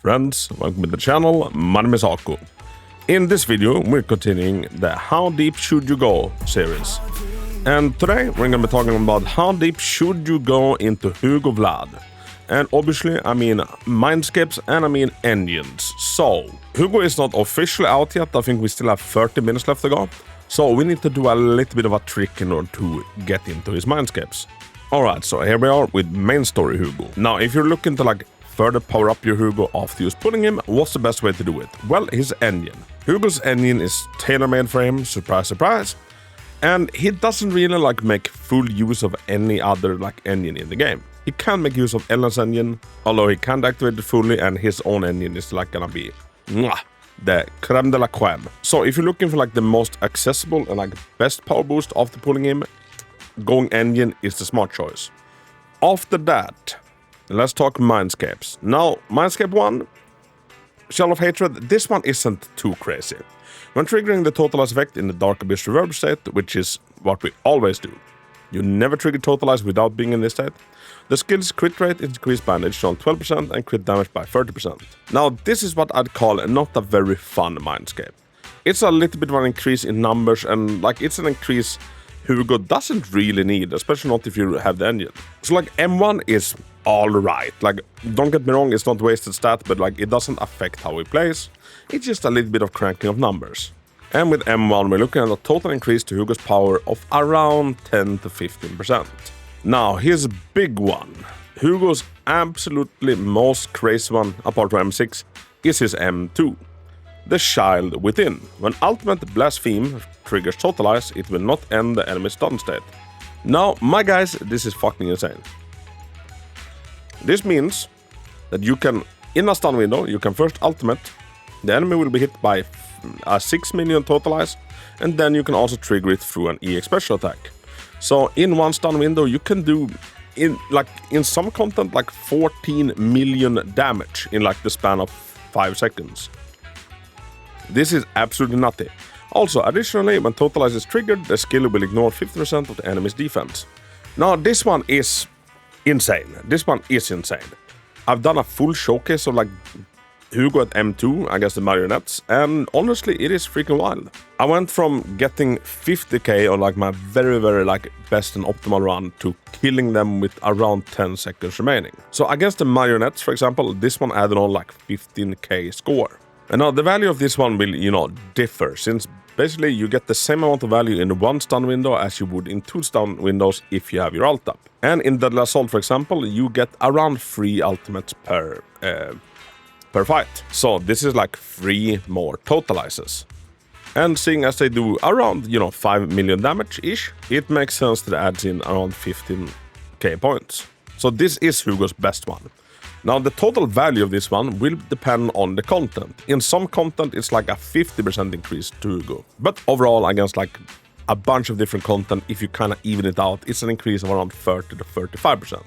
Friends, welcome to the channel. My name is Hako. In this video, we're continuing the How Deep Should You Go series. And today, we're going to be talking about how deep should you go into Hugo Vlad. And obviously, I mean Mindscapes and I mean engines. So, Hugo is not officially out yet. I think we still have 30 minutes left to go. So we need to do a little bit of a trick in order to get into his Mindscapes. Alright, so here we are with main story Hugo. Now, if you're looking to further power up your Hugo after just pulling him, what's the best way to do it? Well, his engine. Hugo's engine is tailor-made for him, surprise, surprise. And he doesn't really make full use of any other engine in the game. He can make use of Ellen's engine, although he can't activate it fully, and his own engine is gonna be the creme de la creme. So if you're looking for the most accessible and best power boost after pulling him, going engine is the smart choice. After that, let's talk Mindscapes. Now, Mindscape 1, Shell of Hatred, this one isn't too crazy. When triggering the Totalize effect in the Dark Abyss reverb state, which is what we always do, you never trigger Totalize without being in this state, the skill's crit rate is increased by an additional 12% and crit damage by 30%. Now, this is what I'd call not a very fun Mindscape. It's a little bit of an increase in numbers, and it's an increase Hugo doesn't really need, especially not if you have the engine. So M1 is alright. Don't get me wrong, it's not wasted stat, but it doesn't affect how he plays. It's just a little bit of cranking of numbers. And with M1, we're looking at a total increase to Hugo's power of around 10 to 15%. Now, here's a big one. Hugo's absolutely most crazy one, apart from M6, is his M2. The Child Within. When Ultimate Blaspheme triggers Totalize, it will not end the enemy's stun state. Now, my guys, this is fucking insane. This means that you can, in a stun window, you can first ultimate, the enemy will be hit by a 6 million Totalize, and then you can also trigger it through an EX special attack. So in one stun window, you can do, in some content, 14 million damage in the span of 5 seconds. This is absolutely nutty. Also, additionally, when Totalize is triggered, the skill will ignore 50% of the enemy's defense. Now, this one is insane. This one is insane. I've done a full showcase of Hugo at M2 against the marionettes, and honestly, it is freaking wild. I went from getting 50k on my very, very best and optimal run to killing them with around 10 seconds remaining. So against the marionettes, for example, this one added on 15k score. And now the value of this one will, differ, since basically you get the same amount of value in one stun window as you would in 2 stun windows if you have your ult up. And in Deadly Assault, for example, you get around 3 ultimates per fight. So this is 3 more Totalizes. And seeing as they do around, 5 million damage-ish, it makes sense that it adds in around 15k points. So this is Hugo's best one. Now, the total value of this one will depend on the content. In some content, it's a 50% increase to Hugo. But overall, against a bunch of different content, if you kind of even it out, it's an increase of around 30 to 35%.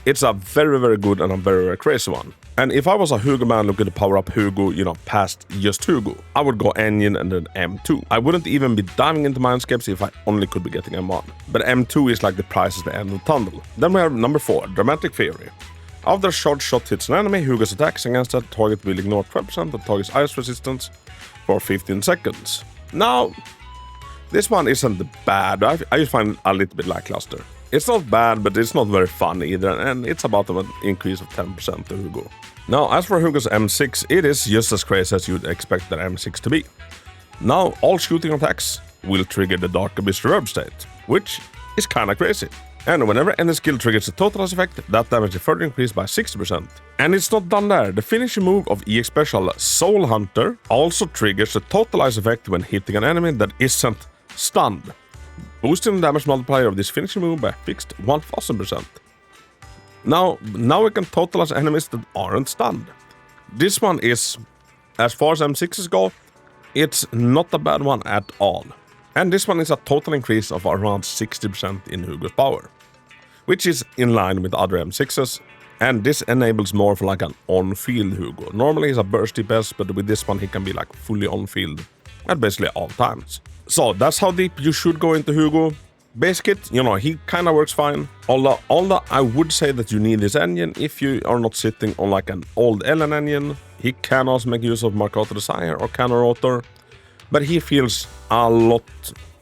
It's a very, very good and a very, very crazy one. And if I was a Hugo man looking to power up Hugo, past just Hugo, I would go engine and then M2. I wouldn't even be diving into Mindscapes if I only could be getting M1. But M2 is the price at the end of the tunnel. Then we have number 4, Dramatic Fury. After a short shot hits an enemy, Hugo's attacks against that target will ignore 12% of the target's ice resistance for 15 seconds. Now, this one isn't bad. I just find it a little bit lackluster. It's not bad, but it's not very fun either, and it's about an increase of 10% to Hugo. Now, as for Hugo's M6, it is just as crazy as you'd expect that M6 to be. Now, all shooting attacks will trigger the Dark Abyss reverb state, which is kinda crazy. And whenever any skill triggers a Totalize effect, that damage is further increased by 60%. And it's not done there. The finishing move of EX Special Soul Hunter also triggers the Totalize effect when hitting an enemy that isn't stunned, boosting the damage multiplier of this finishing move by a fixed 1000%. Now we can Totalize enemies that aren't stunned. This one is, as far as M6s go, it's not a bad one at all. And this one is a total increase of around 60% in Hugo's power, which is in line with other M6s, and this enables more for an on-field Hugo. Normally he's a burst DPS, but with this one he can be fully on-field at basically all times. So that's how deep you should go into Hugo. Base kit, you know, he kind of works fine. Although I would say that you need this engine if you are not sitting on like an old Ellen engine. He can also make use of Mark Auto Desire or Cannon Rotor, but he feels a lot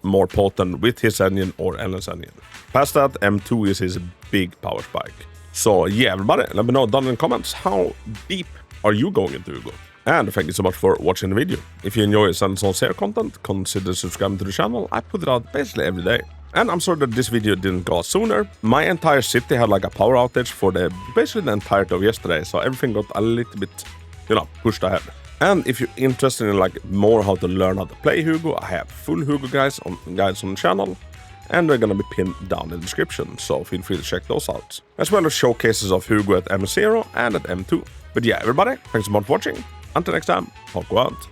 more potent with his engine or Ellen's engine. Past that, M2 is his big power spike. So yeah, everybody, let me know down in the comments, how deep are you going into Hugo? And thank you so much for watching the video. If you enjoy Zenless hair content, consider subscribing to the channel. I put it out basically every day. And I'm sorry that this video didn't go out sooner. My entire city had like a power outage for basically the entirety of yesterday, so everything got a little bit, you know, pushed ahead. And if you're interested in like more how to learn how to play Hugo, I have full Hugo guides on the channel, and they're gonna be pinned down in the description, so feel free to check those out. As well as showcases of Hugo at M0 and at M2. But yeah, everybody, thanks so much for watching. Until next time, Hako out.